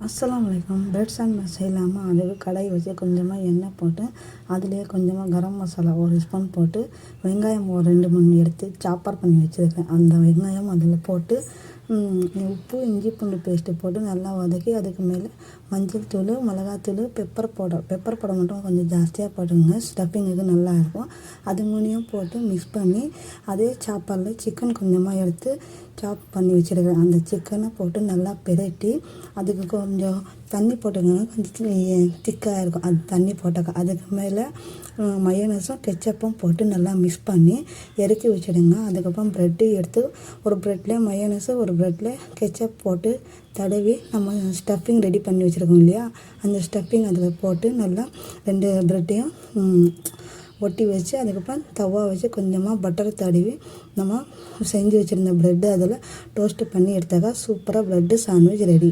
அஸ்ஸலாமு அலைக்கும். Bread sandwich செய்யலாமல் அதுக்கு கடாய் வச்சு கொஞ்சமாக எண்ணெய் போட்டு அதுலேயே கொஞ்சமாக கரம் மசாலா ஒரு ஸ்பூன் போட்டு வெங்காயம் ஒரு 2-3 எடுத்து சாப்பர் பண்ணி வச்சுருக்கேன். அந்த வெங்காயம் அதில் போட்டு உப்பு இஞ்சி பூண்டு பேஸ்ட்டு போட்டு நல்லா வதக்கி அதுக்கு மேலே மஞ்சள் தூள் மிளகாத்தூள் பெப்பர் பவுடர் மட்டும் கொஞ்சம் ஜாஸ்தியாக போட்டுங்க. ஸ்டஃபிங்குக்கு நல்லாயிருக்கும். அது மூணையும் போட்டு மிக்ஸ் பண்ணி அதே சாப்பரில் சிக்கன் கொஞ்சமாக எடுத்து சாப் பண்ணி வச்சுருக்கேன். அந்த சிக்கனை போட்டு நல்லா பிரட்டி அதுக்கு கொஞ்சம் தண்ணி போட்டுங்கன்னா கொஞ்சம் திக்காக இருக்கும். அது தண்ணி போட்டாக்க அதுக்கு மேலே மயோனஸும் கெச்சப்பும் போட்டு நல்லா மிக்ஸ் பண்ணி இறக்கி வச்சுடுங்க. அதுக்கப்புறம் ப்ரெட்டு எடுத்து ஒரு ப்ரெட்டில் மயோனஸு ஒரு ப்ரெட்டில் கெச்சப் போட்டு தடவி நம்ம ஸ்டஃபிங் ரெடி பண்ணி வச்சுருக்கோம் இல்லையா, அந்த ஸ்டஃபிங் அதில் போட்டு நல்லா 2 ப்ரெட்டையும் ஒட்டி வச்சு அதுக்கப்புறம் தவா வச்சு கொஞ்சமாக பட்டர் தடவி நம்ம செஞ்சு வச்சுருந்த ப்ரெட்டு அதில் டோஸ்ட்டு பண்ணி எடுத்தாக்கா சூப்பராக ப்ரெட்டு சாண்ட்விச் ரெடி.